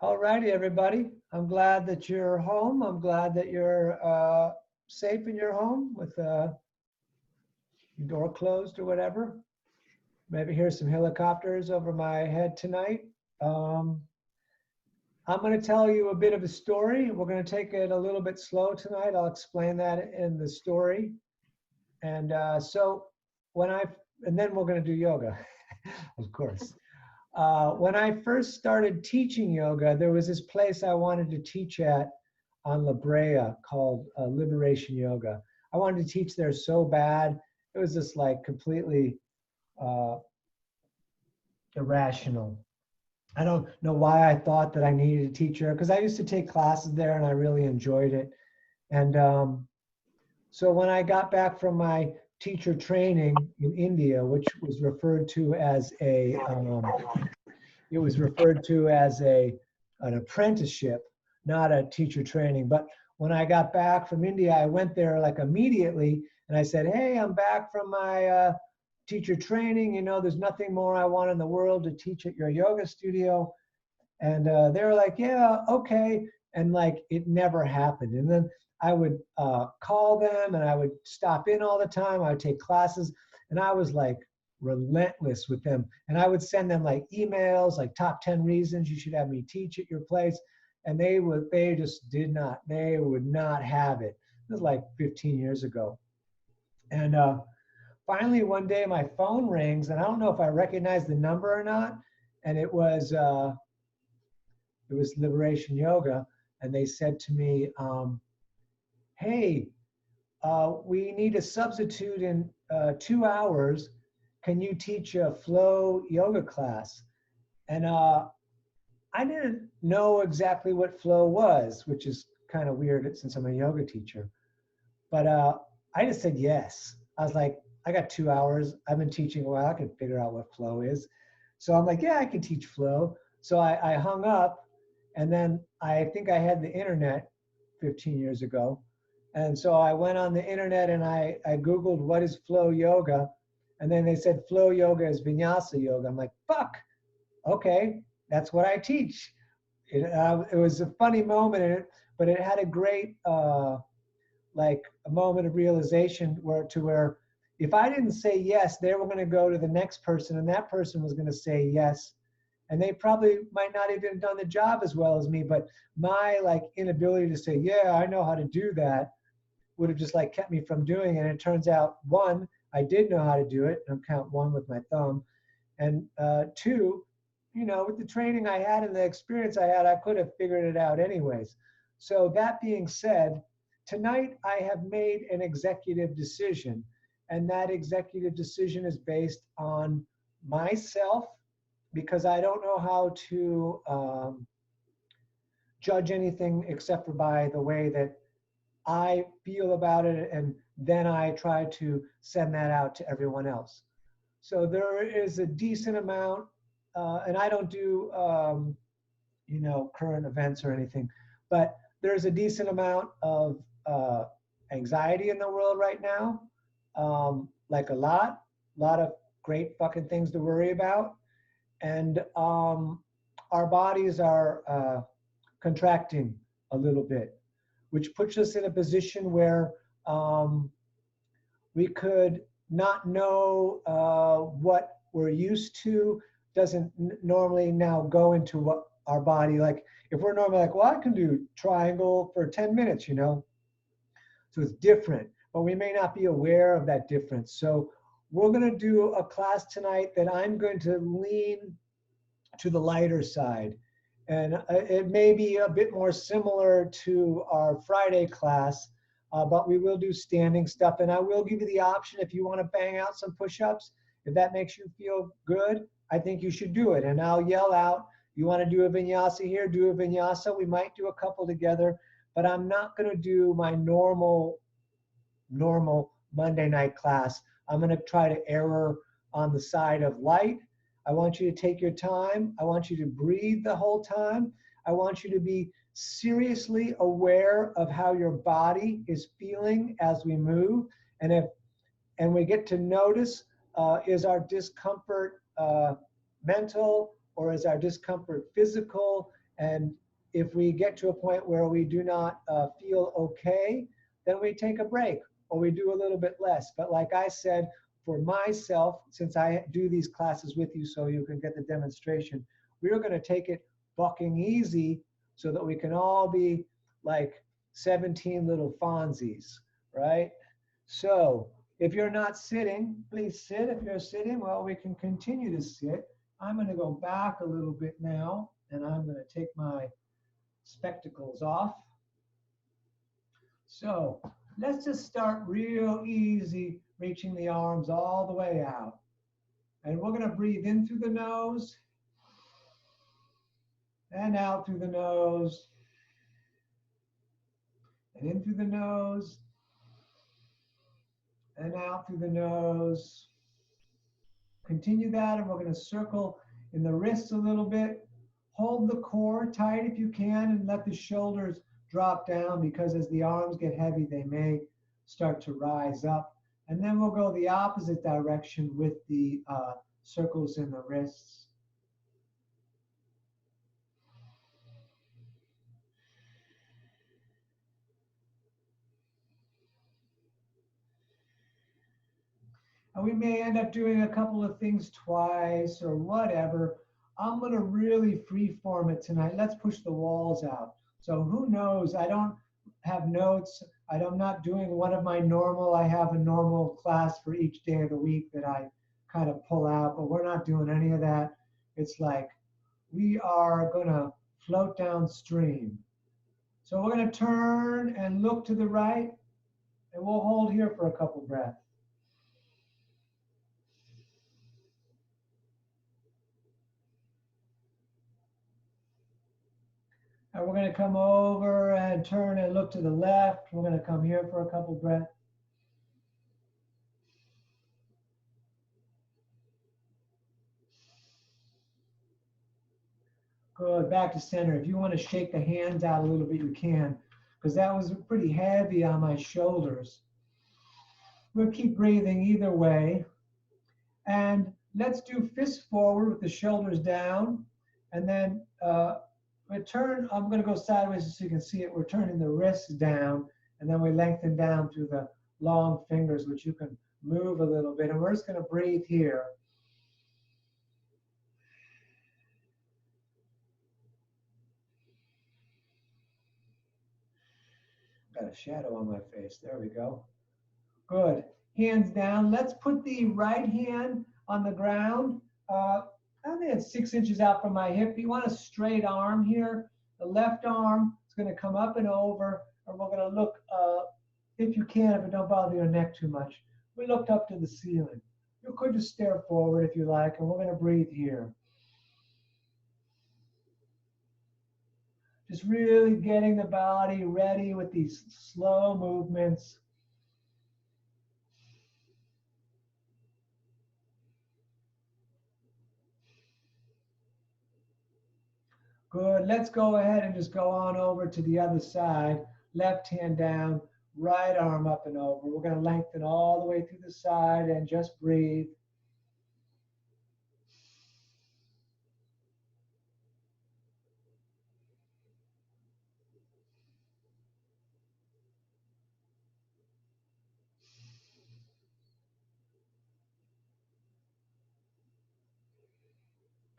All righty, everybody. I'm glad that you're home. I'm glad that you're safe in your home with your door closed or whatever. Maybe hear some helicopters over my head tonight. Um, I'm going to tell you a bit of a story. We're going to take it a little bit slow tonight. I'll explain that in the story. And so when I, and then we're going to do yoga, of course. When I first started teaching yoga, there was this place I wanted to teach at on La Brea called Liberation Yoga. I wanted to teach there so bad. It was just like completely uh, irrational. I don't know why I thought that I needed a teacher because I used to take classes there and I really enjoyed it. And so when I got back from my teacher training in India, which was referred to as an apprenticeship, not a teacher training. But when I got back from India, I went there like immediately and I said, hey, I'm back from my teacher training. You know, there's nothing more I want in the world to teach at your yoga studio. And they were like, yeah, okay. And like it never happened. And then I would call them and I would stop in all the time. I would take classes and I was like relentless with them. And I would send them like emails, like top 10 reasons you should have me teach at your place. And they would not have it. This was like 15 years ago. And finally one day my phone rings and I don't know if I recognized the number or not. And it was Liberation Yoga, and they said to me, hey, we need a substitute in 2 hours. Can you teach a flow yoga class? And I didn't know exactly what flow was, which is kind of weird since I'm a yoga teacher. But I just said yes. I was like, I got 2 hours. I've been teaching a while. I can figure out what flow is. So I'm like, yeah, I can teach flow. So I hung up. And then I think I had the internet 15 years ago. And so I went on the internet and I Googled what is flow yoga. And then they said flow yoga is vinyasa yoga. I'm like, fuck, okay, that's what I teach. It was a funny moment, but it had a great like a moment of realization where if I didn't say yes, they were going to go to the next person and that person was going to say yes. And they probably might not even have done the job as well as me, but my like inability to say, yeah, I know how to do that would have just like kept me from doing it. And it turns out, one, I did know how to do it. I'll count one with my thumb. And two, you know, with the training I had and the experience I had, I could have figured it out anyways. So that being said, tonight I have made an executive decision. And that executive decision is based on myself because I don't know how to judge anything except for by the way that I feel about it, and then I try to send that out to everyone else. So there is a decent amount, and I don't do, you know, current events or anything, but there's a decent amount of anxiety in the world right now, like a lot of great fucking things to worry about. And our bodies are contracting a little bit, which puts us in a position where we could not know what we're used to doesn't normally now go into what our body, like if we're normally like, well, I can do triangle for 10 minutes, you know, so it's different, but we may not be aware of that difference. So we're going to do a class tonight that I'm going to lean to the lighter side. And it may be a bit more similar to our Friday class, but we will do standing stuff. And I will give you the option if you want to bang out some push-ups, if that makes you feel good, I think you should do it. And I'll yell out, you want to do a vinyasa here, do a vinyasa. We might do a couple together, but I'm not going to do my normal Monday night class. I'm going to try to err on the side of light. I want you to take your time. I want you to breathe the whole time. I want you to be seriously aware of how your body is feeling as we move. And we get to notice, is our discomfort mental or is our discomfort physical? And if we get to a point where we do not feel okay, then we take a break or we do a little bit less. But like I said, for myself, since I do these classes with you so you can get the demonstration, we're going to take it bucking easy so that we can all be like 17 little Fonzies, right? So if you're not sitting, please sit. If you're sitting, well, we can continue to sit. I'm going to go back a little bit now, and I'm going to take my spectacles off. So let's just start real easy, reaching the arms all the way out. And we're going to breathe in through the nose and out through the nose and in through the nose and out through the nose. Continue that, and we're going to circle in the wrists a little bit. Hold the core tight if you can and let the shoulders drop down, because as the arms get heavy, they may start to rise up. And then we'll go the opposite direction with the circles in the wrists. And we may end up doing a couple of things twice or whatever. I'm going to really freeform it tonight. Let's push the walls out. So who knows? I don't have notes. I'm not doing one of my normal. I have a normal class for each day of the week that I kind of pull out, but we're not doing any of that. It's like we are going to float downstream. So we're going to turn and look to the right, and we'll hold here for a couple breaths. And we're going to come over and turn and look to the left. We're going to come here for a couple breaths. Good, back to center. If you want to shake the hands out a little bit, you can, because that was pretty heavy on my shoulders. We'll keep breathing either way. And let's do fists forward with the shoulders down. And then return, I'm going to go sideways so you can see it. We're turning the wrists down, and then we lengthen down through the long fingers, which you can move a little bit. And we're just going to breathe here. Got a shadow on my face. There we go. Good. Hands down. Let's put the right hand on the ground. I think it's 6 inches out from my hip. You want a straight arm here. The left arm is going to come up and over, and we're going to look, if you can, if it don't bother your neck too much. We looked up to the ceiling. You could just stare forward if you like, and we're going to breathe here. Just really getting the body ready with these slow movements. Good. Let's go ahead and just go on over to the other side. Left hand down, right arm up and over. We're going to lengthen all the way through the side and just breathe.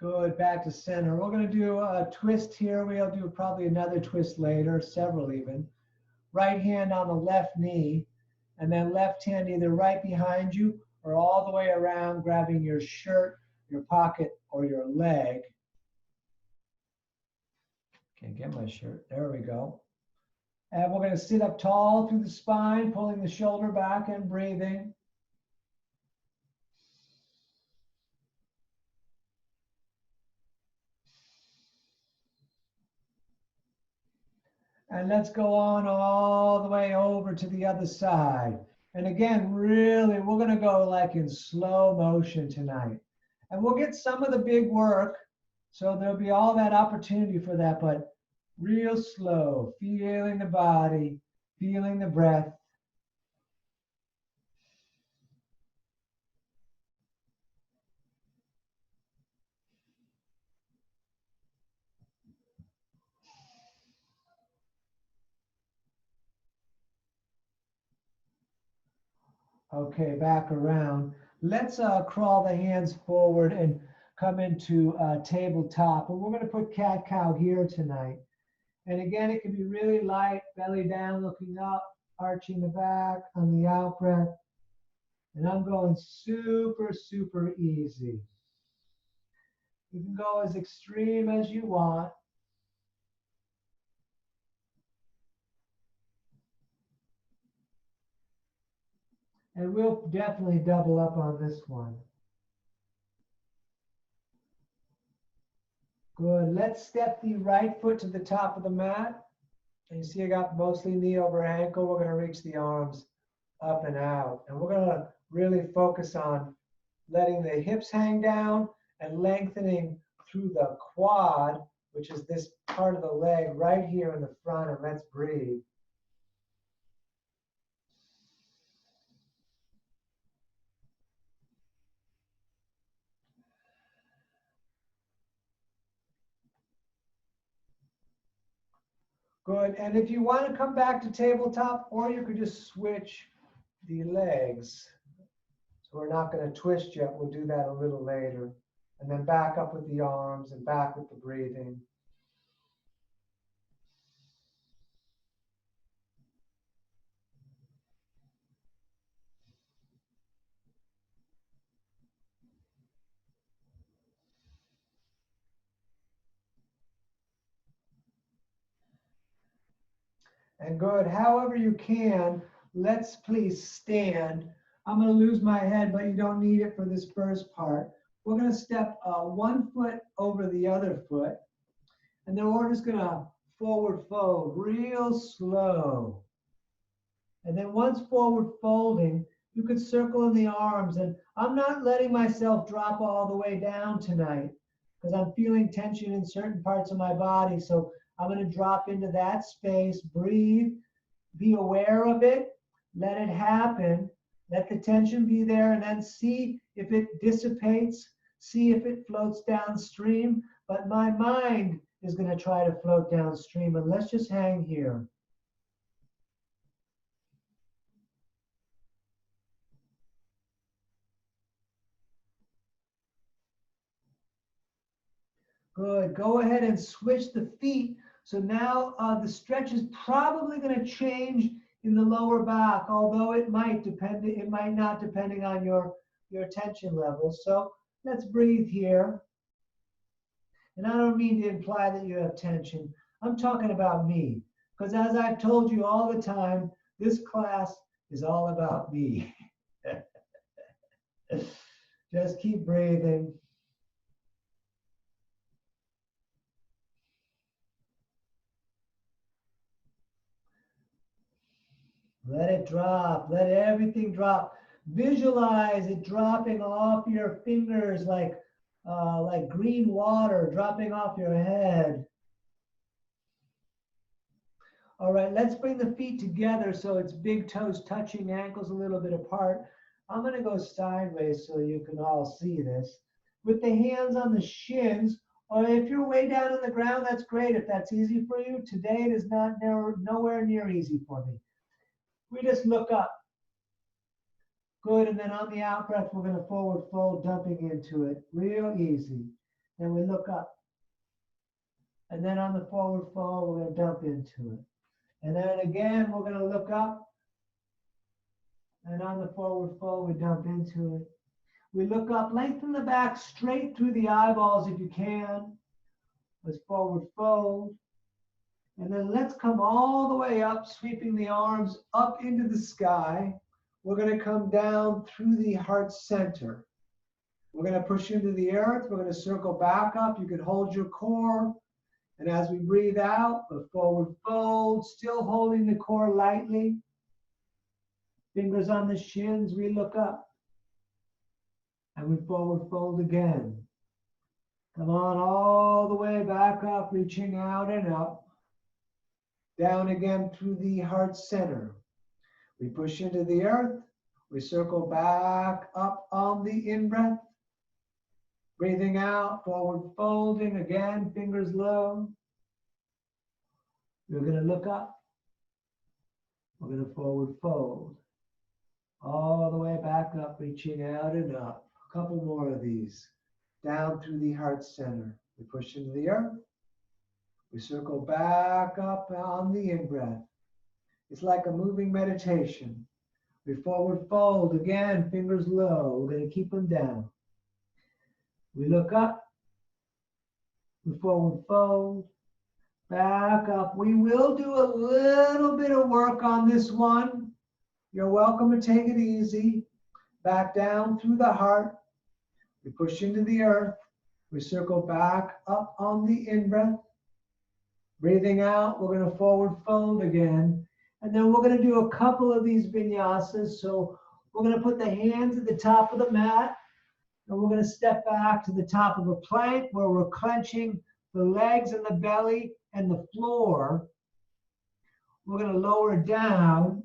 Good, back to center. We're going to do a twist here. We'll do probably another twist later, several even. Right hand on the left knee, and then left hand either right behind you or all the way around, grabbing your shirt, your pocket, or your leg. Can't get my shirt. There we go. And we're going to sit up tall through the spine, pulling the shoulder back and breathing. And let's go on all the way over to the other side. And again, really, we're going to go like in slow motion tonight. And we'll get some of the big work. So there'll be all that opportunity for that, but real slow, feeling the body, feeling the breath. Okay, back around. Let's crawl the hands forward and come into tabletop. And we're going to put cat-cow here tonight. And again, it can be really light, belly down, looking up, arching the back on the out breath. And I'm going super, super easy. You can go as extreme as you want. And we'll definitely double up on this one. Good. Let's step the right foot to the top of the mat. And you see I got mostly knee over ankle. We're going to reach the arms up and out. And we're going to really focus on letting the hips hang down and lengthening through the quad, which is this part of the leg right here in the front. And let's breathe. Good. And if you want to come back to tabletop, or you could just switch the legs. So we're not going to twist yet. We'll do that a little later. And then back up with the arms and back with the breathing. And good. However you can, let's please stand. I'm going to lose my head, but you don't need it for this first part. We're going to step one foot over the other foot. And then we're just going to forward fold real slow. And then once forward folding, you could circle in the arms. And I'm not letting myself drop all the way down tonight because I'm feeling tension in certain parts of my body. So I'm going to drop into that space, breathe, be aware of it, let it happen, let the tension be there, and then see if it dissipates, see if it floats downstream. But my mind is going to try to float downstream, and let's just hang here. Good. Go ahead and switch the feet. So now the stretch is probably going to change in the lower back, although it might depend. It might not, depending on your tension levels. So let's breathe here. And I don't mean to imply that you have tension. I'm talking about me, because as I've told you all the time, this class is all about me. Just keep breathing. Let it drop. Let everything drop. Visualize it dropping off your fingers like green water dropping off your head. All right, let's bring the feet together so it's big toes touching, ankles a little bit apart. I'm going to go sideways so you can all see this. With the hands on the shins, or if you're way down on the ground, that's great. If that's easy for you, today it is nowhere near easy for me. We just look up. Good, and then on the out breath, we're going to forward fold, dumping into it. Real easy. Then we look up. And then on the forward fold, we're going to dump into it. And then again, we're going to look up. And on the forward fold, we dump into it. We look up, lengthen the back straight through the eyeballs if you can. Let's forward fold. And then let's come all the way up, sweeping the arms up into the sky. We're going to come down through the heart center. We're going to push into the earth. We're going to circle back up. You can hold your core. And as we breathe out, a forward fold, still holding the core lightly. Fingers on the shins, we look up. And we forward fold again. Come on all the way back up, reaching out and up. Down again through the heart center. We push into the earth. We circle back up on the in-breath. Breathing out, forward folding again, fingers low. We're going to look up. We're going to forward fold. All the way back up, reaching out and up. A couple more of these. Down through the heart center. We push into the earth. We circle back up on the in-breath. It's like a moving meditation. We forward fold again, fingers low. We're going to keep them down. We look up. We forward fold. Back up. We will do a little bit of work on this one. You're welcome to take it easy. Back down through the heart. We push into the earth. We circle back up on the in-breath. Breathing out, we're going to forward fold again. And then we're going to do a couple of these vinyasas. So we're going to put the hands at the top of the mat. And we're going to step back to the top of a plank where we're clenching the legs and the belly and the floor. We're going to lower down.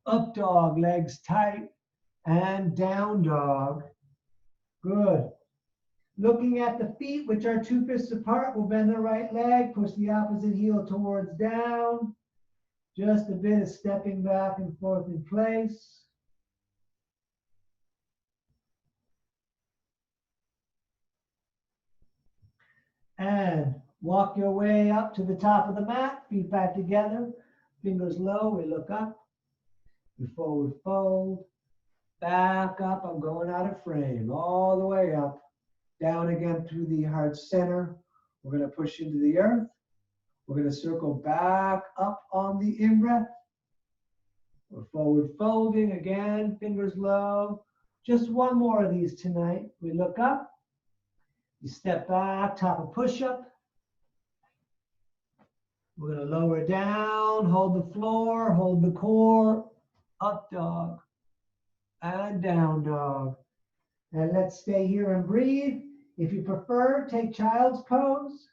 Up dog, legs tight. And down dog. Good. Looking at the feet, which are 2 fists apart, we'll bend the right leg, push the opposite heel towards down. Just a bit of stepping back and forth in place. And walk your way up to the top of the mat, feet back together, fingers low, we look up. We forward fold, back up, I'm going out of frame, all the way up. Down again through the heart center. We're going to push into the earth. We're going to circle back up on the in-breath. We're forward folding again, fingers low. Just one more of these tonight. We look up. You step back, top of push-up. We're going to lower down, hold the floor, hold the core. Up dog and down dog. And let's stay here and breathe. If you prefer, take child's pose.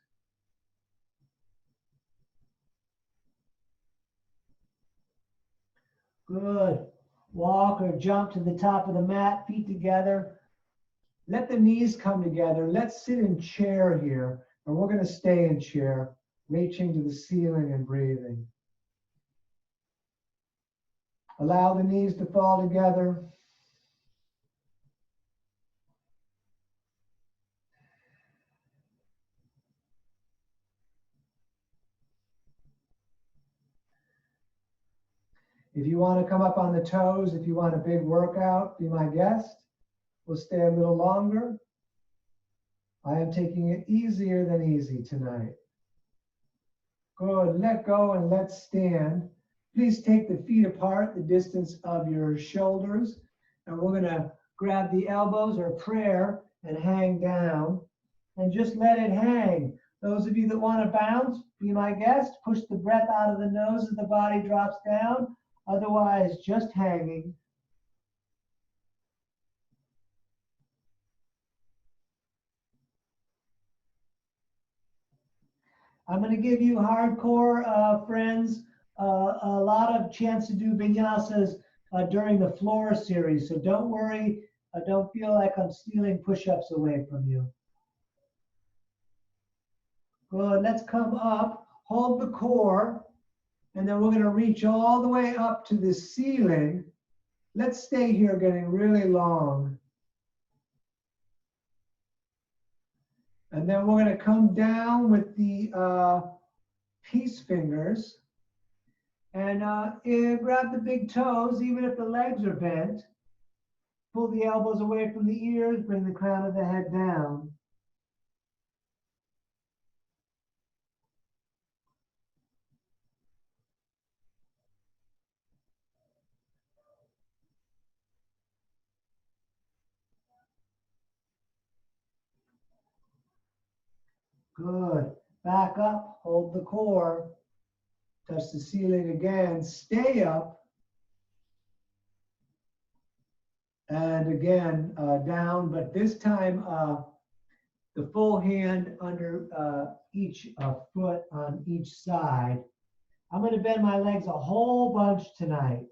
Good. Walk or jump to the top of the mat, feet together. Let the knees come together. Let's sit in chair here, and we're going to stay in chair, reaching to the ceiling and breathing. Allow the knees to fall together. If you want to come up on the toes, if you want a big workout, be my guest. We'll stay a little longer. I am taking it easier than easy tonight. Good. Let go and let's stand. Please take the feet apart, the distance of your shoulders. And we're going to grab the elbows or prayer and hang down. And just let it hang. Those of you that want to bounce, be my guest. Push the breath out of the nose as the body drops down. Otherwise, just hanging. I'm going to give you hardcore friends a lot of chance to do vinyasas during the floor series. So don't worry. Don't feel like I'm stealing push-ups away from you. Good. Let's come up. Hold the core. And then we're going to reach all the way up to the ceiling. Let's stay here getting really long. And then we're going to come down with the peace fingers. And grab the big toes, even if the legs are bent. Pull the elbows away from the ears, bring the crown of the head down. Good. Back up, hold the core. Touch the ceiling again, stay up. And again, down, but this time the full hand under each foot on each side. I'm going to bend my legs a whole bunch tonight.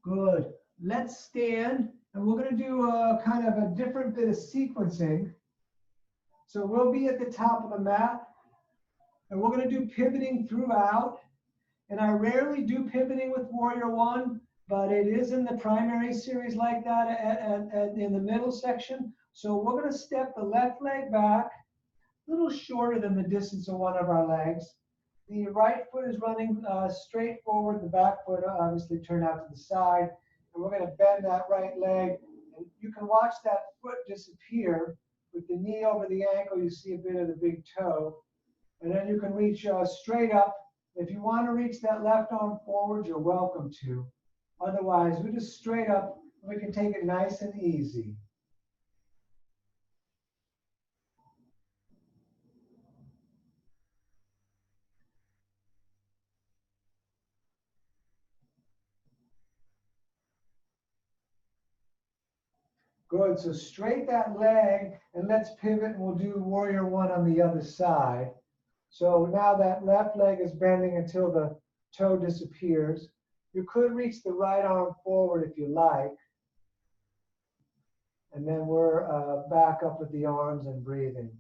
Good. let's stand, and we're going to do a kind of a different bit of sequencing. So we'll be at the top of the mat, and we're going to do pivoting throughout. And I rarely do pivoting with Warrior One, but it is in the primary series like that in the middle section. So we're going to step the left leg back, a little shorter than the distance of one of our legs. The right foot is running straight forward. The back foot obviously turned out to the side. And we're going to bend that right leg. And you can watch that foot disappear. With the knee over the ankle, you see a bit of the big toe. And then you can reach straight up. If you want to reach that left arm forward, you're welcome to. Otherwise, we just straight up. We can take it nice and easy. Good, so straight that leg and let's pivot and we'll do Warrior One on the other side. So now that left leg is bending until the toe disappears. You could reach the right arm forward if you like. And then we're back up with the arms and breathing.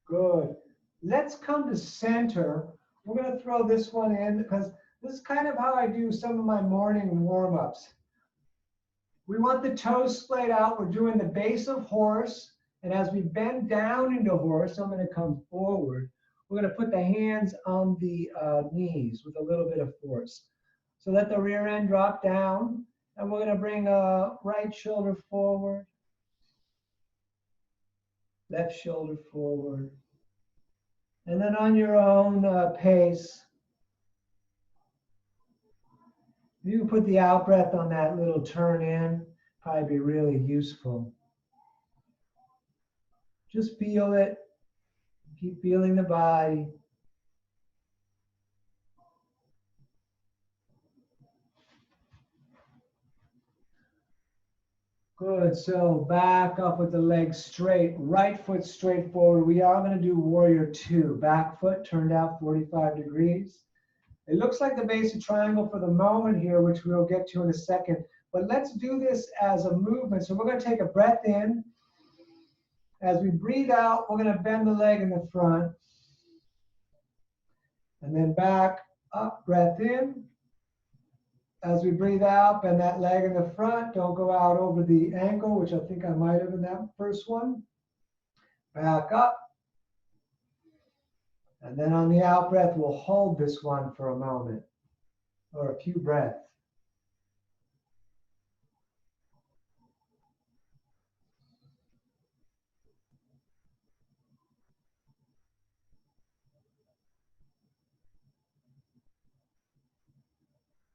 Good. Let's come to center. We're going to throw this one in because this is kind of how I do some of my morning warm-ups. We want the toes splayed out. We're doing the base of horse. And as we bend down into horse, I'm going to come forward. We're going to put the hands on the knees with a little bit of force. So let the rear end drop down. And we're going to bring right shoulder forward, left shoulder forward. And then on your own pace, you can put the out breath on that little turn in, probably be really useful. Just feel it. Keep feeling the body. Good, so back up with the legs straight, right foot straight forward. We are going to do Warrior Two. Back foot turned out 45 degrees. It looks like the basic triangle for the moment here, which we'll get to in a second. But let's do this as a movement. So we're going to take a breath in. As we breathe out, we're going to bend the leg in the front. And then back up, breath in. As we breathe out, bend that leg in the front. Don't go out over the ankle, which I think I might have in that first one. Back up. And then on the out breath, we'll hold this one for a moment or a few breaths.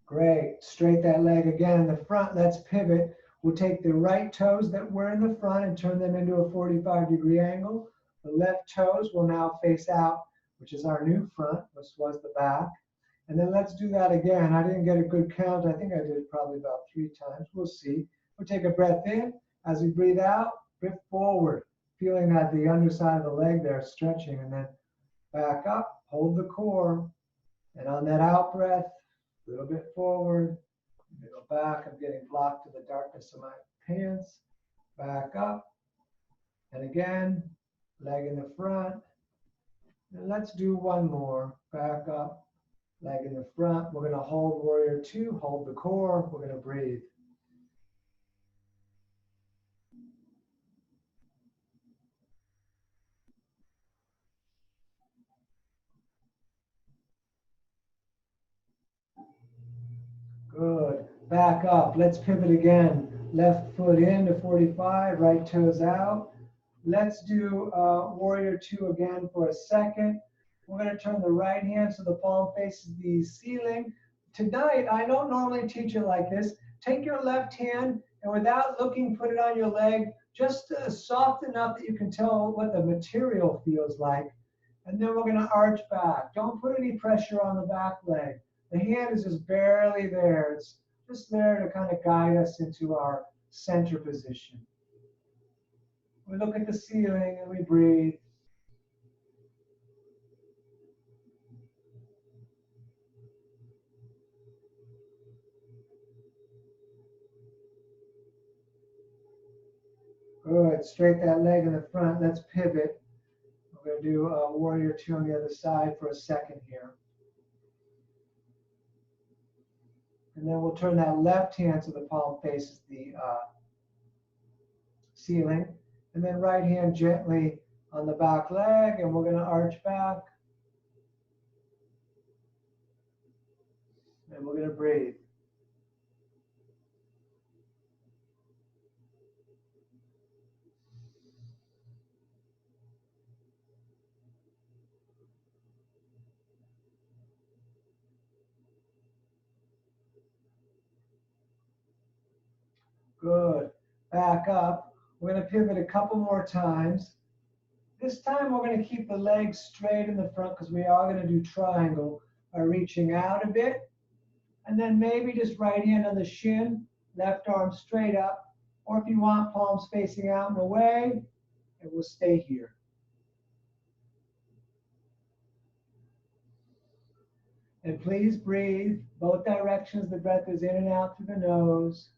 Great. Straight that leg again in the front. Let's pivot. We'll take the right toes that were in the front and turn them into a 45-degree angle. The left toes will now face out, which is our new front, which was the back. And then let's do that again. I didn't get a good count. I think I did it probably about 3 times. We'll see. We'll take a breath in. As we breathe out, drift forward, feeling that the underside of the leg there stretching, and then back up, hold the core. And on that out breath, a little bit forward, go back. I'm getting blocked to the darkness of my pants. Back up. And again, leg in the front. And let's do one more. Back up, leg in the front. We're going to hold Warrior Two, hold the core. We're going to breathe. Good. Back up. Let's pivot again. Left foot in to 45, right toes out. Let's do Warrior Two again for a second. We're going to turn the right hand so the palm faces the ceiling. Tonight, I don't normally teach it like this. Take your left hand and without looking, put it on your leg, just soft enough that you can tell what the material feels like. And then we're going to arch back. Don't put any pressure on the back leg. The hand is just barely there. It's just there to kind of guide us into our center position. We look at the ceiling and we breathe. Good. Straight that leg in the front. Let's pivot. We're going to do a warrior two on the other side for a second here. And then we'll turn that left hand so the palm faces the ceiling. And then right hand gently on the back leg, and we're going to arch back. And we're going to breathe. Good. Back up. We're going to pivot a couple more times. This time we're going to keep the legs straight in the front because we are going to do triangle by reaching out a bit. And then maybe just right hand on the shin, left arm straight up. Or if you want, palms facing out and away, and we'll stay here. And please breathe both directions. The breath is in and out through the nose.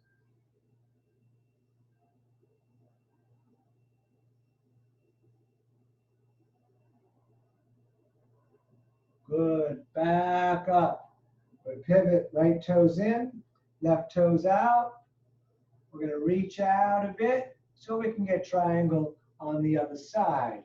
Good. Back up. We pivot, right toes in, left toes out. We're going to reach out a bit so we can get triangle on the other side.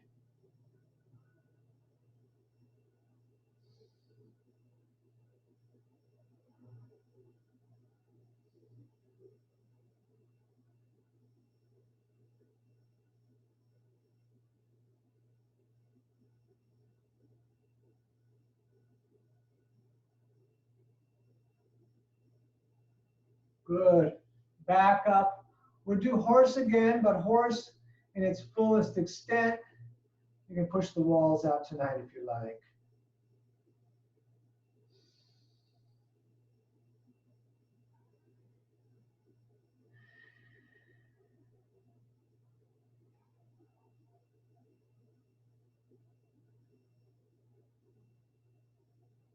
Good. Back up. We'll do horse again, but horse in its fullest extent. You can push the walls out tonight if you like.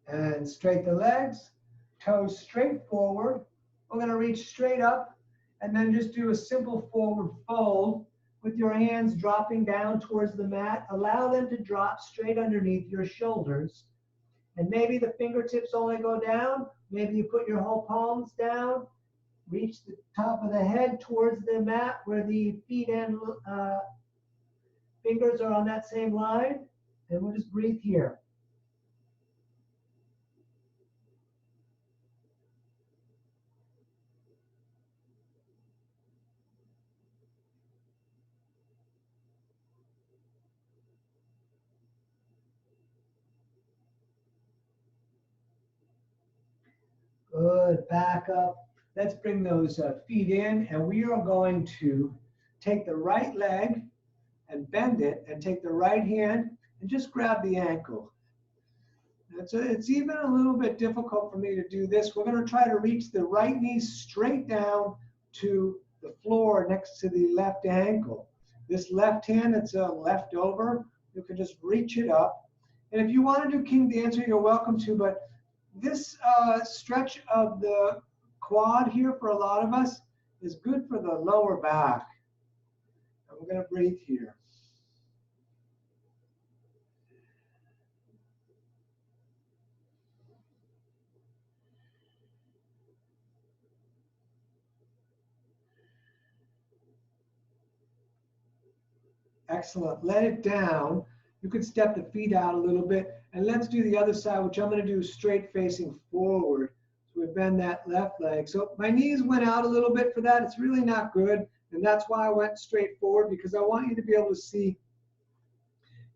And straight the legs, toes straight forward. We're going to reach straight up and then just do a simple forward fold with your hands dropping down towards the mat. Allow them to drop straight underneath your shoulders. And maybe the fingertips only go down. Maybe you put your whole palms down. Reach the top of the head towards the mat where the feet and fingers are on that same line. And we'll just breathe here. Good, back up. Let's bring those feet in, and we are going to take the right leg and bend it, and take the right hand and just grab the ankle. It's even a little bit difficult for me to do this. We're going to try to reach the right knee straight down to the floor next to the left ankle. This left hand that's left over, you can just reach it up. And if you want to do King Dancer, you're welcome to, but this stretch of the quad here for a lot of us is good for the lower back. And we're going to breathe here. Excellent. Let it down. You can step the feet out a little bit. And let's do the other side, which I'm going to do straight facing forward. So we bend that left leg. So my knees went out a little bit for that. It's really not good. And that's why I went straight forward, because I want you to be able to see.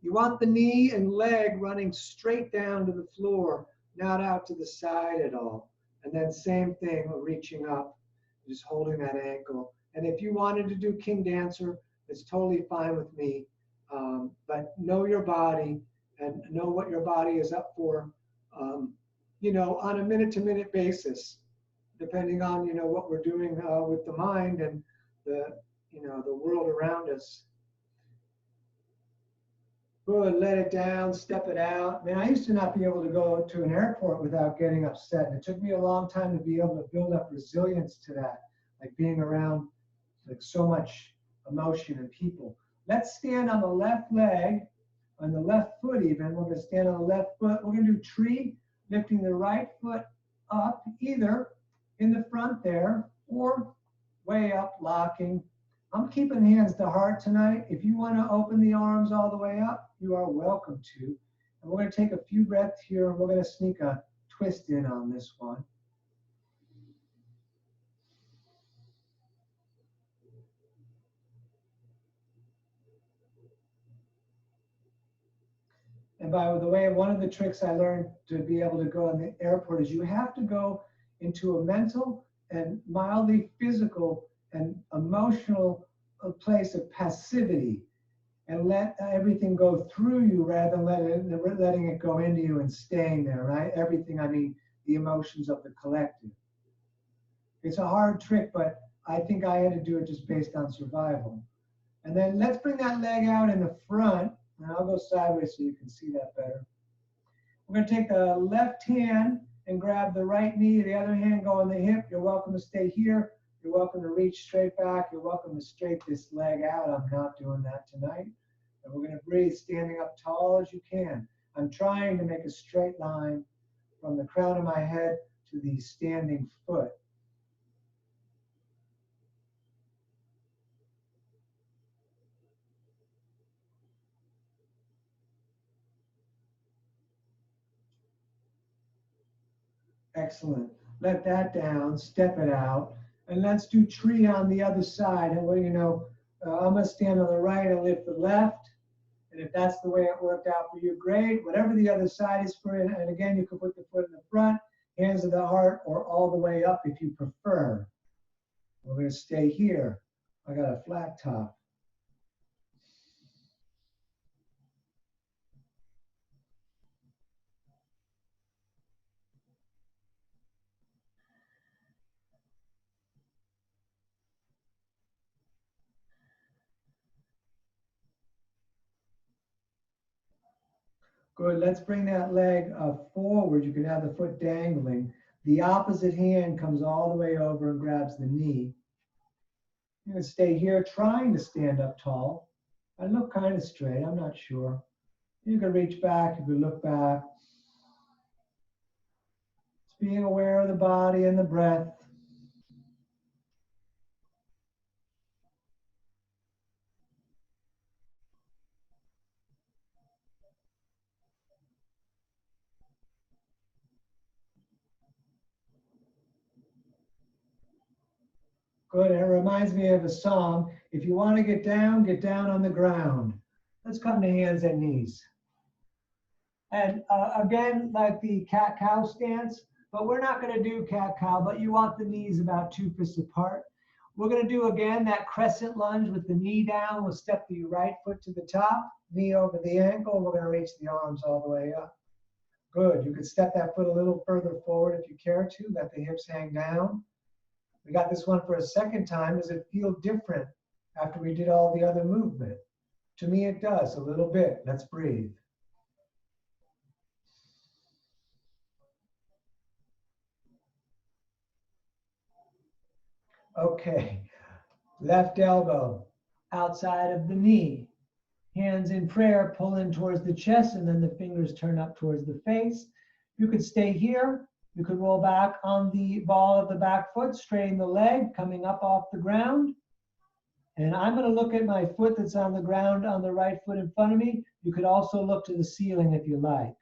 You want the knee and leg running straight down to the floor, not out to the side at all. And then same thing, reaching up, just holding that ankle. And if you wanted to do King Dancer, it's totally fine with me. But know your body and know what your body is up for. on a minute-to-minute basis, depending on, what we're doing with the mind and the world around us. Good, let it down, step it out. Man, I used to not be able to go to an airport without getting upset. And it took me a long time to be able to build up resilience to that, like being around like so much emotion and people. Let's stand on the left leg, on the left foot even. We're gonna stand on the left foot. We're gonna do tree, lifting the right foot up, either in the front there or way up, locking. I'm keeping hands to heart tonight. If you want to open the arms all the way up, you are welcome to. And we're going to take a few breaths here, and we're going to sneak a twist in on this one. And by the way, one of the tricks I learned to be able to go in the airport is you have to go into a mental and mildly physical and emotional place of passivity and let everything go through you rather than letting it go into you and staying there, right? Everything, I mean, the emotions of the collective. It's a hard trick, but I think I had to do it just based on survival. And then let's bring that leg out in the front, and I'll go sideways so you can see that better. We're going to take the left hand and grab the right knee, the other hand go on the hip. You're welcome to stay here. You're welcome to reach straight back. You're welcome to straight this leg out. I'm not doing that tonight. And we're going to breathe standing up tall as you can. I'm trying to make a straight line from the crown of my head to the standing foot. Excellent. Let that down, step it out. And let's do tree on the other side. And I'm going to stand on the right and lift the left. And if that's the way it worked out for you, great. Whatever the other side is for it. And again, you can put the foot in the front, hands to the heart, or all the way up if you prefer. We're going to stay here. I got a flat top. Good. Let's bring that leg forward. You can have the foot dangling. The opposite hand comes all the way over and grabs the knee. You're going to stay here trying to stand up tall. I look kind of straight. I'm not sure. You can reach back. You can look back. Just being aware of the body and the breath. Good. And it reminds me of a song. If you want to get down on the ground. Let's come to hands and knees. And again, like the cat-cow stance, but we're not going to do cat-cow, but you want the knees about 2 fists apart. We're going to do, again, that crescent lunge with the knee down. We'll step the right foot to the top, knee over the ankle. We're going to reach the arms all the way up. Good. You could step that foot a little further forward if you care to. Let the hips hang down. We got this one for a second time. Does it feel different after we did all the other movement? To me, it does a little bit. Let's breathe. Okay, left elbow outside of the knee. Hands in prayer, pull in towards the chest, and then the fingers turn up towards the face. You could stay here. You could roll back on the ball of the back foot, straighten the leg, coming up off the ground. And I'm going to look at my foot that's on the ground on the right foot in front of me. You could also look to the ceiling if you like.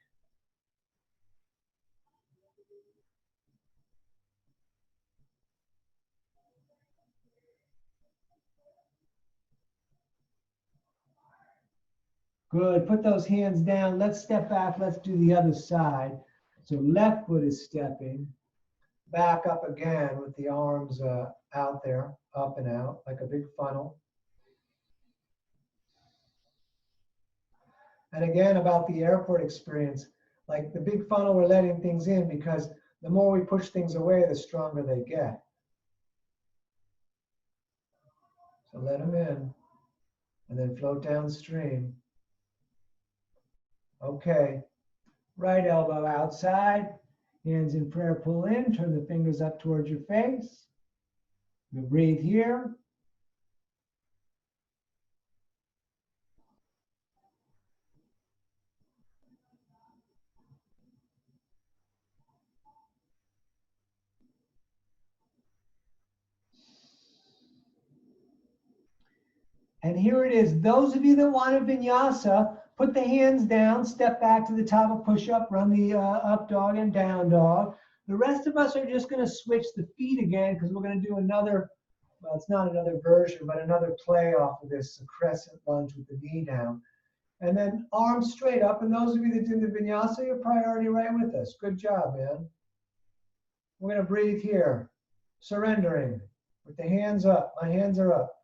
Good. Put those hands down. Let's step back. Let's do the other side. So left foot is stepping. Back up again with the arms out there, up and out, like a big funnel. And again, about the airport experience, Like the big funnel, we're letting things in because the more we push things away, the stronger they get. So let them in and then float downstream. Okay, right elbow outside, hands in prayer, pull in, turn the fingers up towards your face. You breathe here. And here it is. Those of you that want a vinyasa, put the hands down, step back to the top of push-up, run the up dog and down dog. The rest of us are just going to switch the feet again because we're going to do another, well, it's not another version, but another play off of this, a crescent lunge with the knee down. And then arms straight up. And those of you that did the vinyasa, you're probably already right with us. Good job, man. We're going to breathe here, surrendering with the hands up. My hands are up.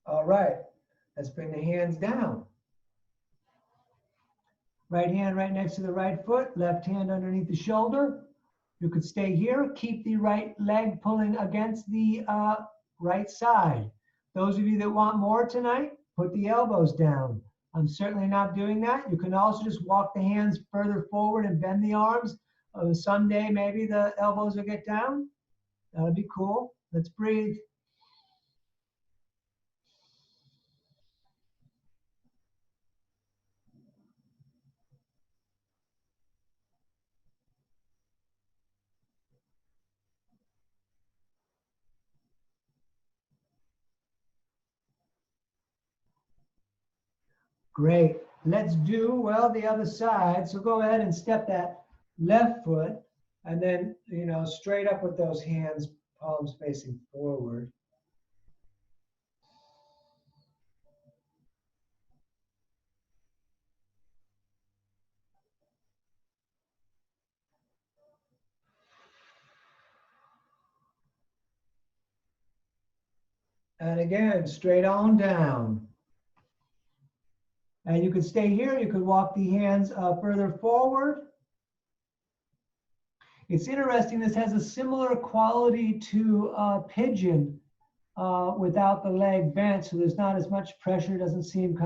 All right, let's bring the hands down. Right hand right next to the right foot, left hand underneath the shoulder. You could stay here, keep the right leg pulling against the right side. Those of you that want more tonight, put the elbows down. I'm certainly not doing that. You can also just walk the hands further forward and bend the arms. Someday maybe the elbows will get down. That'll be cool. Let's breathe. Great. Let's do, well, the other side. So go ahead and step that left foot and then, straight up with those hands, palms facing forward. And again, straight on down. And you could stay here. You could walk the hands further forward. It's interesting. This has a similar quality to pigeon without the leg bent. So there's not as much pressure. It doesn't seem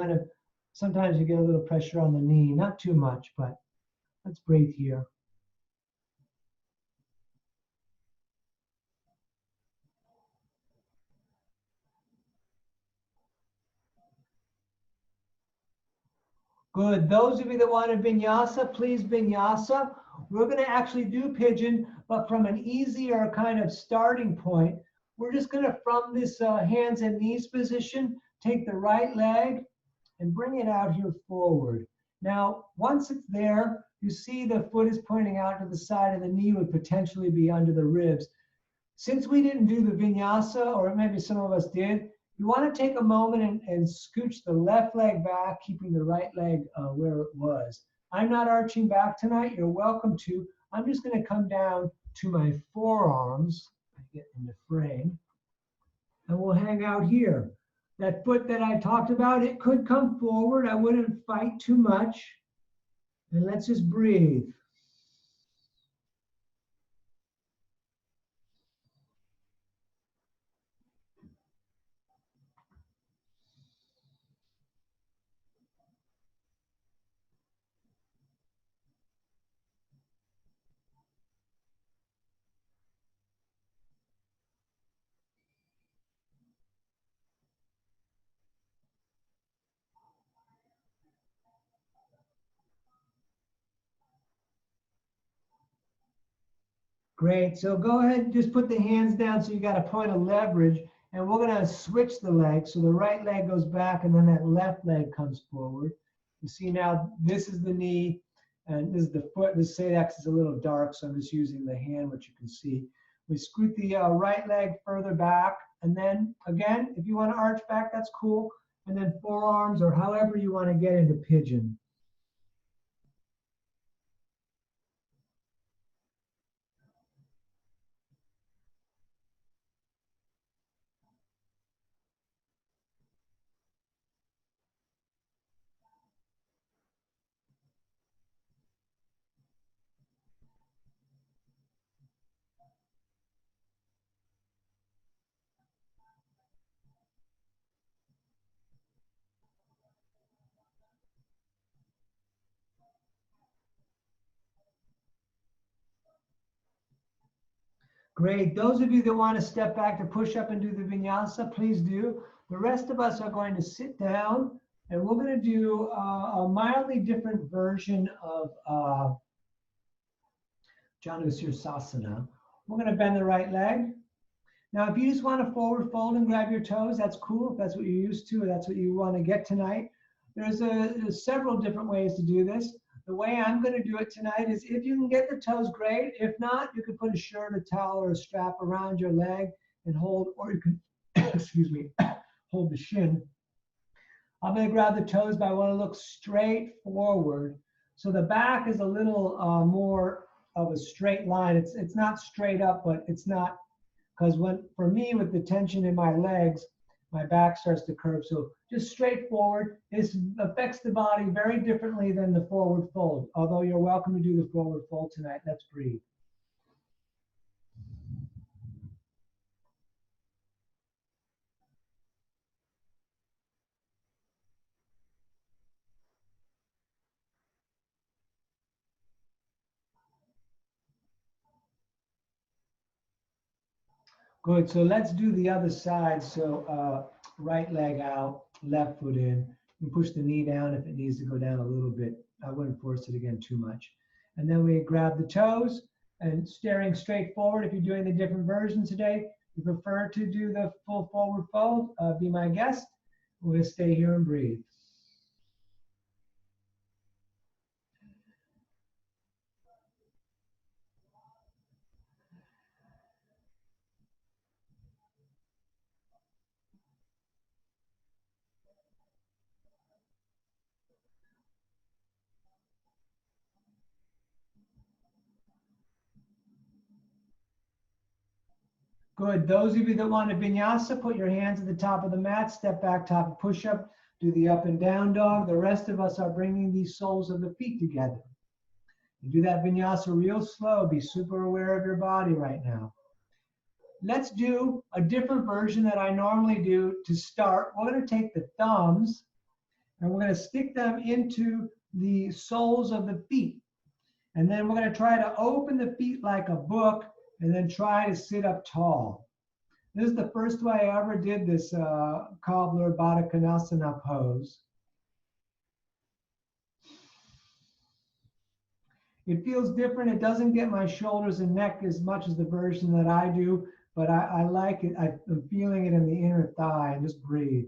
sometimes you get a little pressure on the knee. Not too much, but let's breathe here. Good. Those of you that want a vinyasa, please vinyasa. We're going to actually do pigeon, but from an easier kind of starting point. We're just going to, from this hands and knees position, take the right leg and bring it out here forward. Now, once it's there, you see the foot is pointing out to the side and the knee would potentially be under the ribs. Since we didn't do the vinyasa, or maybe some of us did, you want to take a moment and scooch the left leg back, keeping the right leg where it was. I'm not arching back tonight. You're welcome to. I'm just going to come down to my forearms. I get in the frame. And we'll hang out here. That foot that I talked about, it could come forward. I wouldn't fight too much. And let's just breathe. Great. So go ahead and just put the hands down so you got a point of leverage. And we're going to switch the legs. So the right leg goes back and then that left leg comes forward. You see now this is the knee and this is the foot. The sadax is a little dark, so I'm just using the hand, which you can see. We scoot the right leg further back. And then again, if you want to arch back, that's cool. And then forearms or however you want to get into pigeon. Great. Those of you that want to step back to push up and do the vinyasa, please do. The rest of us are going to sit down and we're going to do a mildly different version of Janusirsasana. We're going to bend the right leg. Now, if you just want to forward fold and grab your toes, that's cool. If that's what you're used to, or that's what you want to get tonight. There's several different ways to do this. The way I'm going to do it tonight is if you can get the toes, great. If not, you can put a shirt, a towel, or a strap around your leg and hold, or you can, excuse me, hold the shin. I'm going to grab the toes, but I want to look straight forward. So the back is a little more of a straight line. It's not straight up, but it's not, because for me, with the tension in my legs, my back starts to curve. So just straight forward. This affects the body very differently than the forward fold. Although you're welcome to do the forward fold tonight. Let's breathe. Good. So let's do the other side. So right leg out, left foot in. You push the knee down if it needs to go down a little bit. I wouldn't force it again too much. And then we grab the toes and staring straight forward. If you're doing the different versions today, you prefer to do the full forward fold, be my guest. We're going to stay here and breathe. Good. Those of you that want a vinyasa, put your hands at the top of the mat, step back, top of push-up, do the up and down dog. The rest of us are bringing these soles of the feet together. You do that vinyasa real slow. Be super aware of your body right now. Let's do a different version that I normally do to start. We're going to take the thumbs and we're going to stick them into the soles of the feet. And then we're going to try to open the feet like a book and then try to sit up tall. This is the first way I ever did this cobbler Baddha Konasana pose. It feels different. It doesn't get my shoulders and neck as much as the version that I do, but I like it. I'm feeling it in the inner thigh. And just breathe.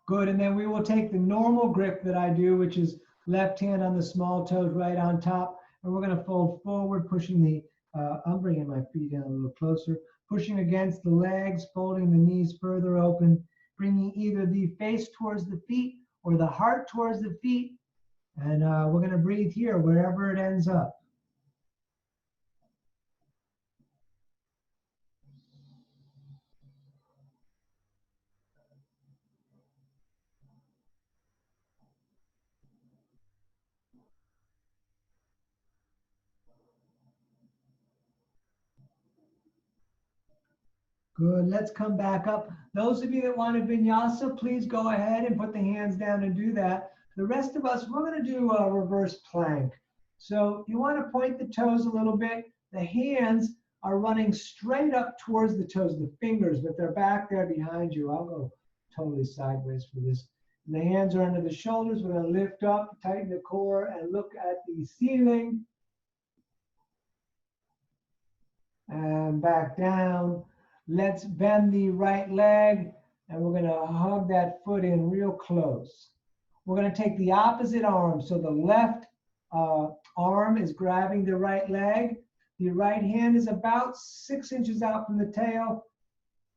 Good, and then we will take the normal grip that I do, which is left hand on the small toes, right on top, and we're going to fold forward, pushing the, I'm bringing my feet in a little closer, pushing against the legs, folding the knees further open, bringing either the face towards the feet or the heart towards the feet, and we're going to breathe here, wherever it ends up. Good, let's come back up. Those of you that want a vinyasa, please go ahead and put the hands down and do that. The rest of us, we're gonna do a reverse plank. So you wanna point the toes a little bit. The hands are running straight up towards the toes, the fingers, but they're back there behind you. I'll go totally sideways for this. And the hands are under the shoulders. We're gonna lift up, tighten the core, and look at the ceiling. And back down. Let's bend the right leg and we're going to hug that foot in real close. We're going to take the opposite arm. So the left arm is grabbing the right leg. The right hand is about 6 inches out from the tail.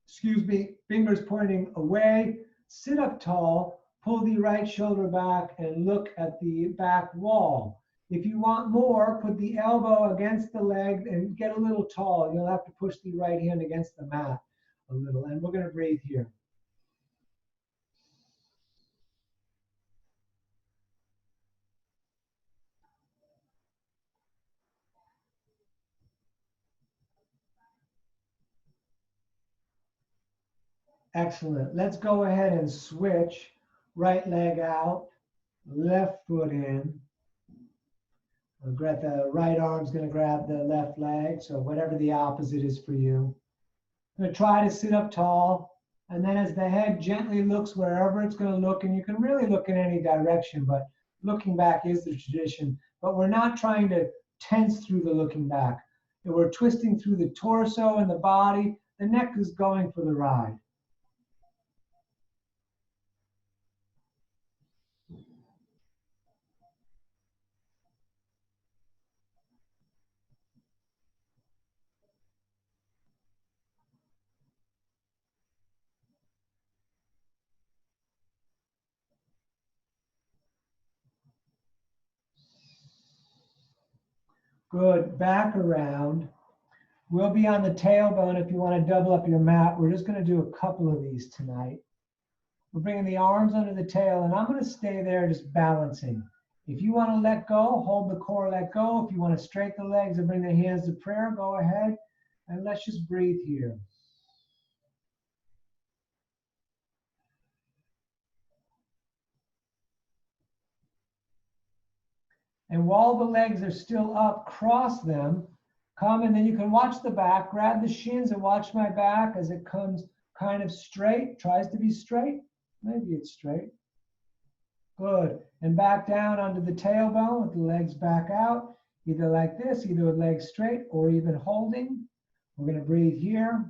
Excuse me, fingers pointing away. Sit up tall, pull the right shoulder back and look at the back wall. If you want more, put the elbow against the leg and get a little tall. You'll have to push the right hand against the mat a little. And we're going to breathe here. Excellent. Let's go ahead and switch. Right leg out, left foot in. Grab the right arm's going to grab the left leg, so whatever the opposite is for you. I'm going to try to sit up tall, and then as the head gently looks wherever it's going to look, and you can really look in any direction, but looking back is the tradition. But we're not trying to tense through the looking back. We're twisting through the torso and the body. The neck is going for the ride. Good. Back around. We'll be on the tailbone if you want to double up your mat. We're just going to do a couple of these tonight. We're bringing the arms under the tail, and I'm going to stay there just balancing. If you want to let go, hold the core, let go. If you want to straighten the legs and bring the hands to prayer, go ahead. And let's just breathe here. And while the legs are still up, cross them. Come, and then you can watch the back. Grab the shins and watch my back as it comes kind of straight, tries to be straight. Maybe it's straight. Good. And back down onto the tailbone with the legs back out, either like this, either with legs straight or even holding. We're going to breathe here.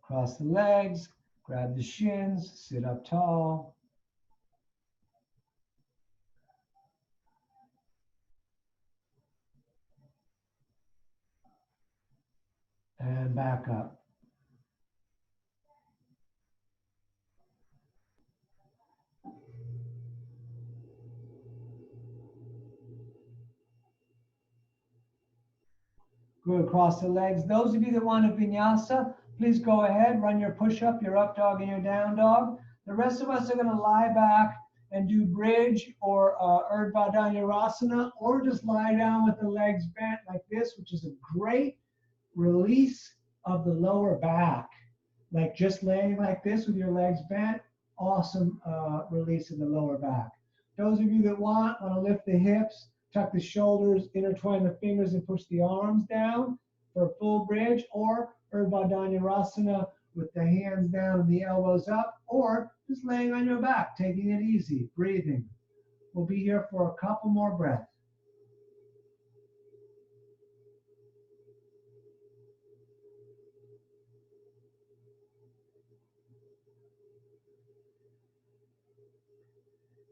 Cross the legs, grab the shins, sit up tall. And back up. Good, cross the legs. Those of you that want a vinyasa, please go ahead, run your push-up, your up dog, and your down dog. The rest of us are going to lie back and do bridge or Urdhva Dhanurasana, or just lie down with the legs bent like this, which is a great release of the lower back. Like just laying like this with your legs bent, awesome release of the lower back. Those of you that want to lift the hips, tuck the shoulders, intertwine the fingers, and push the arms down for a full bridge, or Urdhva Dhanurasana with the hands down and the elbows up, or just laying on your back, taking it easy, breathing. We'll be here for a couple more breaths.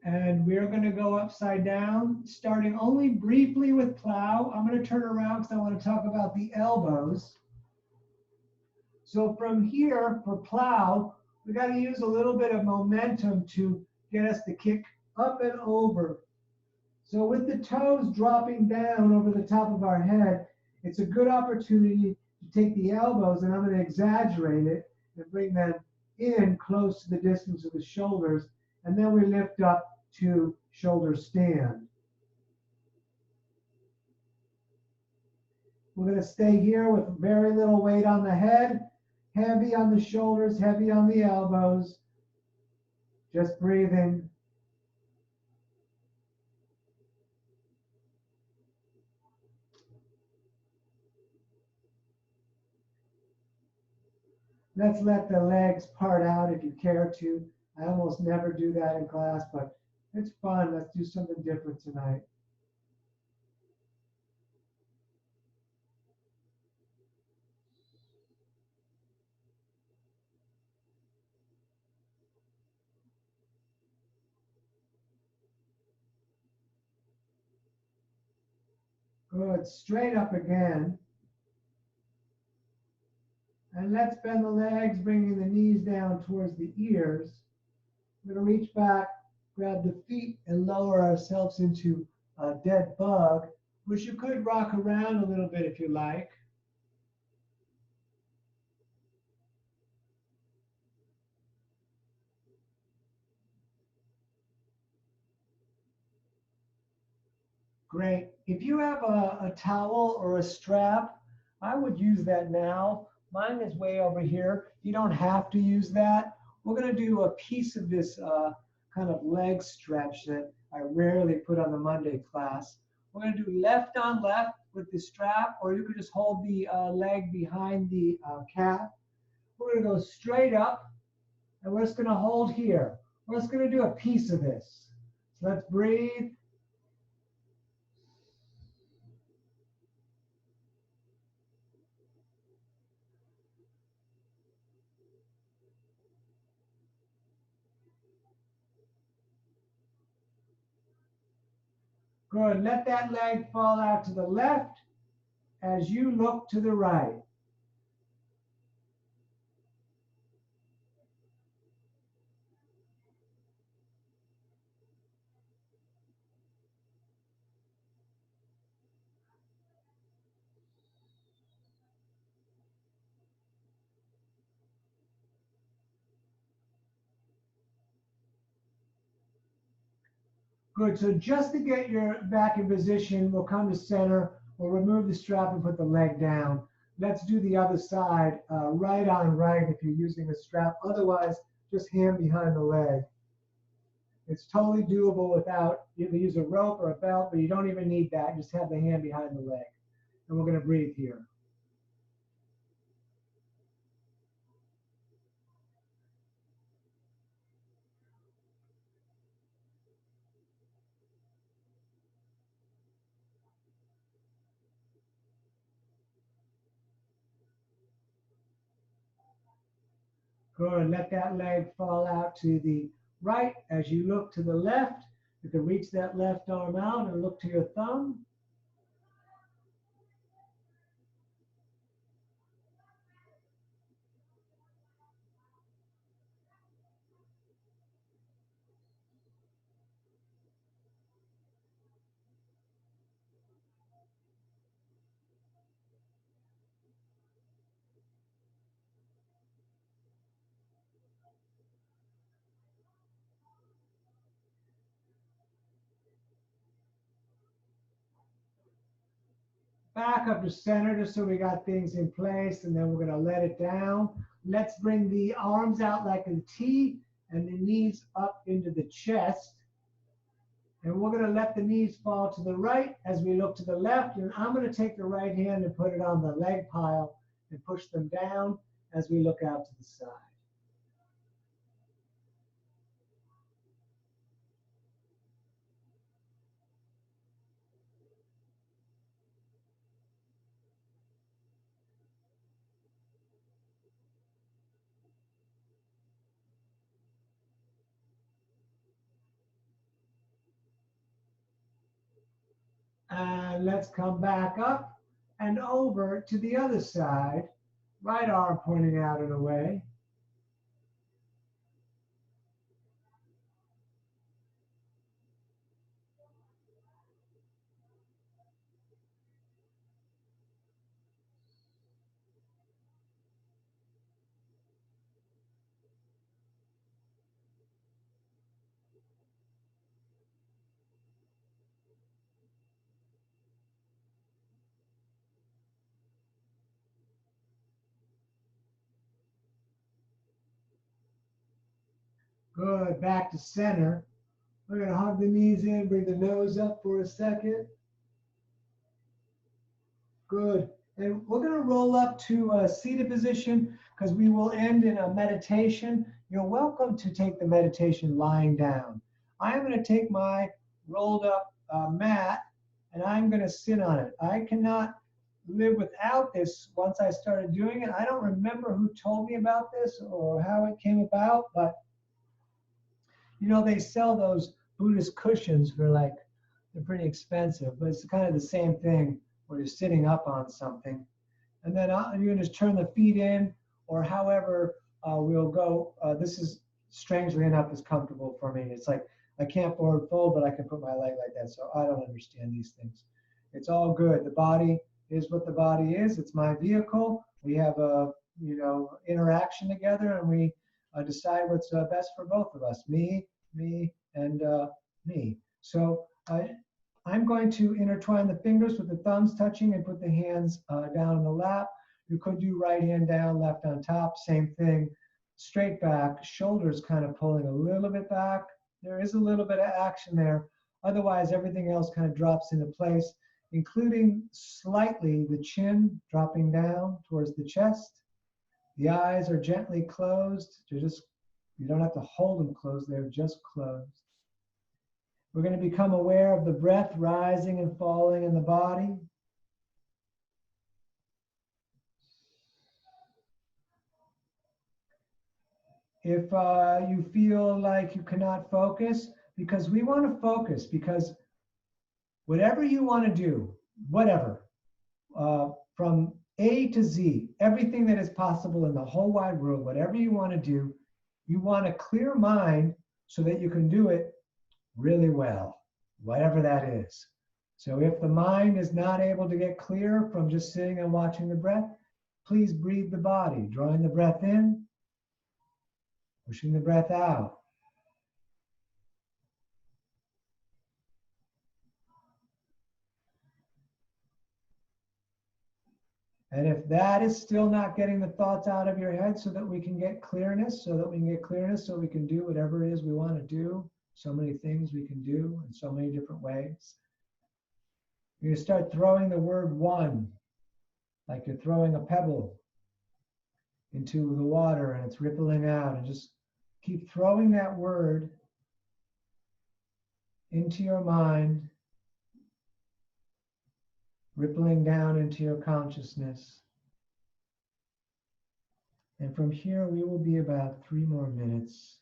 And we're going to go upside down, starting only briefly with plow. I'm going to turn around because I want to talk about the elbows. So from here, for plow, we got to use a little bit of momentum to get us to kick up and over. So with the toes dropping down over the top of our head, it's a good opportunity to take the elbows, and I'm going to exaggerate it and bring them in close to the distance of the shoulders, and then we lift up to shoulder stand. We're going to stay here with very little weight on the head, heavy on the shoulders, heavy on the elbows, just breathing. Let's let the legs part out if you care to. I almost never do that in class, but it's fun. Let's do something different tonight. Good. Straight up again. And let's bend the legs, bringing the knees down towards the ears. We're going to reach back, grab the feet, and lower ourselves into a dead bug, which you could rock around a little bit if you like. Great. If you have a towel or a strap, I would use that now. Mine is way over here. You don't have to use that. We're going to do a piece of this kind of leg stretch that I rarely put on the Monday class. We're going to do left on left with the strap, or you could just hold the leg behind the calf. We're going to go straight up, and we're just going to hold here. We're just going to do a piece of this. So let's breathe. Good. Let that leg fall out to the left as you look to the right. Good. So just to get your back in position, we'll come to center. We'll remove the strap and put the leg down. Let's do the other side, right on right if you're using a strap. Otherwise, just hand behind the leg. It's totally doable without, you can use a rope or a belt, but you don't even need that. Just have the hand behind the leg. And we're going to breathe here. Good. Let that leg fall out to the right as you look to the left. You can reach that left arm out and look to your thumb. Back up to center just so we got things in place, and then we're going to let it down. Let's bring the arms out like a T and the knees up into the chest. And we're going to let the knees fall to the right as we look to the left. And I'm going to take the right hand and put it on the leg pile and push them down as we look out to the side. And let's come back up and over to the other side. Right arm pointing out and away. Good. Back to center. We're going to hug the knees in, bring the nose up for a second. Good. And we're going to roll up to a seated position because we will end in a meditation. You're welcome to take the meditation lying down. I'm going to take my rolled up mat and I'm going to sit on it. I cannot live without this once I started doing it. I don't remember who told me about this or how it came about, but you know, they sell those Buddhist cushions for like, they're pretty expensive, but it's kind of the same thing where you're sitting up on something. And then you can just turn the feet in or however we'll go. This is strangely enough is comfortable for me. It's like I can't forward fold, but I can put my leg like that. So I don't understand these things. It's all good. The body is what the body is. It's my vehicle. We have a interaction together, and we decide what's best for both of us. Me, and me. So I'm going to intertwine the fingers with the thumbs touching and put the hands down in the lap. You could do right hand down, left on top, same thing. Straight back, shoulders kind of pulling a little bit back. There is a little bit of action there. Otherwise, everything else kind of drops into place, including slightly the chin dropping down towards the chest. The eyes are gently closed. You don't have to hold them closed, they're just closed. We're going to become aware of the breath rising and falling in the body. If you feel like you cannot focus, because we want to focus, because whatever you want to do, whatever, from A to Z, everything that is possible in the whole wide world, whatever you want to do, you want a clear mind so that you can do it really well, whatever that is. So if the mind is not able to get clear from just sitting and watching the breath, please breathe the body, drawing the breath in, pushing the breath out. And if that is still not getting the thoughts out of your head so that we can get clearness, so we can do whatever it is we want to do, so many things we can do in so many different ways. You're going to start throwing the word one, like you're throwing a pebble into the water and it's rippling out, and just keep throwing that word into your mind, rippling down into your consciousness. And from here, we will be about 3 more minutes.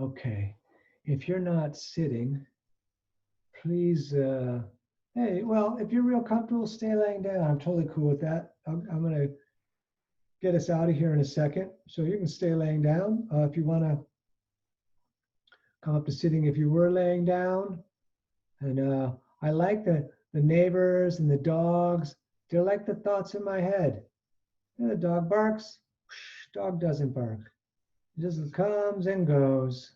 Okay. If you're not sitting, please, hey, well, if you're real comfortable, stay laying down. I'm totally cool with that. I'm going to get us out of here in a second. So you can stay laying down. If you want to come up to sitting, if you were laying down. And I like the neighbors and the dogs. They're like the thoughts in my head. The dog barks. Dog doesn't bark. It just comes and goes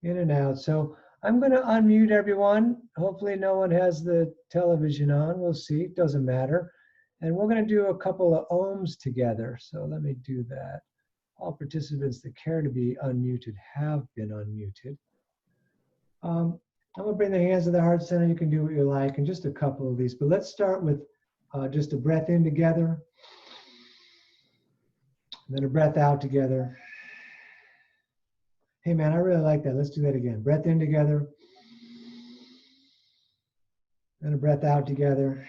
in and out. So I'm going to unmute everyone. Hopefully no one has the television on. We'll see. It doesn't matter. And we're going to do a couple of ohms together. So let me do that. All participants that care to be unmuted have been unmuted. I'm going to bring the hands to the heart center. You can do what you like, and just a couple of these. But let's start with just a breath in together, and then a breath out together. Hey, man, I really like that. Let's do that again. Breath in together, and a breath out together.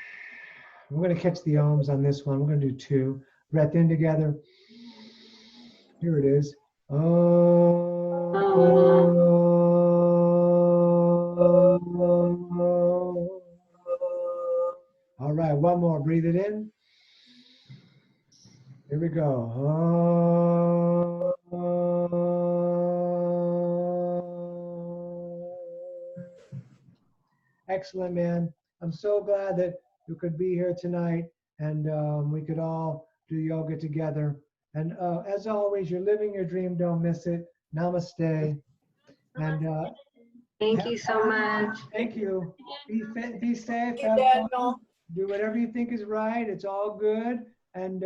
We're going to catch the ohms on this one. We're going to do 2. Breath in together. Here it is. All right, one more. Breathe it in. Here we go. Excellent, man. I'm so glad that you could be here tonight, and we could all do yoga together. And as always, you're living your dream. Don't miss it. Namaste. And thank you so much. Thank you. Be safe. Have fun. Do whatever you think is right. It's all good. And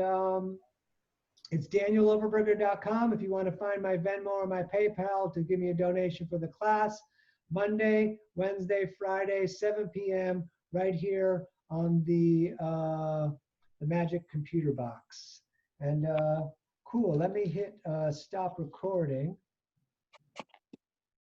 it's danieloverberger.com if you want to find my Venmo or my PayPal to give me a donation for the class. Monday, Wednesday, Friday, 7 p.m. right here on the Magic Computer Box. And cool. Let me hit stop recording.